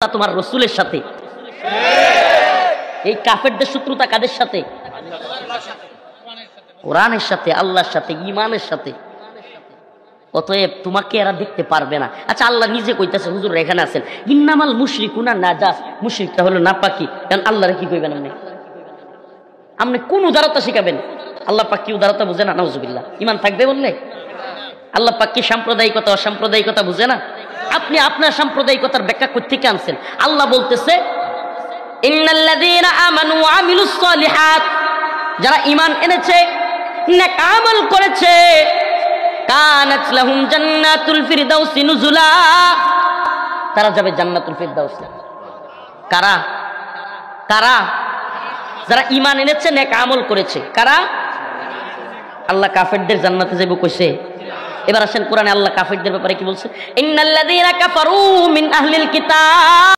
তোমার রসুলের সাথে। এই কাফেরদের শত্রুতা কাদের সাথে? কোরআনের সাথে, আল্লাহর সাথে, ঈমানের সাথে। অতএব তোমাকে এরা দেখতে পারবে না। আচ্ছা, আল্লাহ নিজে কইতাছে, হুজুর এখানে আছেন, ইন্নামাল মুশরিকুনা নাজাস, মুশরিকটা হলো নাপাকি। কারণ আল্লাহরে কি কইবেন আপনি কোন উদারতা শিখাবেন? আল্লাহ পাক কি উদারতা বুঝে না? নাউজুবিল্লাহ। ঈমান থাকবে বললে? আল্লাহ পাক কি সাম্প্রদায়িকতা অসাম্প্রদায়িকতা বুঝে না? আপনি আপনার সাম্প্রদায়িকতার ব্যাখ্যা কোত্থেকে আনছেন? আল্লাহ বলতেছে ইন্নাল্লাযীনা আমানু ওয়া আমিলুস সলিহাত, যারা ঈমান এনেছে, নেক আমল করেছে, কানাত লাহুম জান্নাতুল ফিরদাউসি নুজুলা, তারা যাবে জান্নাতুল ফিরদাউসে। কারা? কারা? যারা ঈমান এনেছে, নেক আমল করেছে। কারা? আল্লাহ কাফেরদের জান্নাতে যাবে কইছে। এবার আসেন কোরআনে আল্লাহ কাফেরদের ব্যাপারে কি বলছে? ইন্নাল্লাযীনা কাফারু মিন আহলিল কিতাব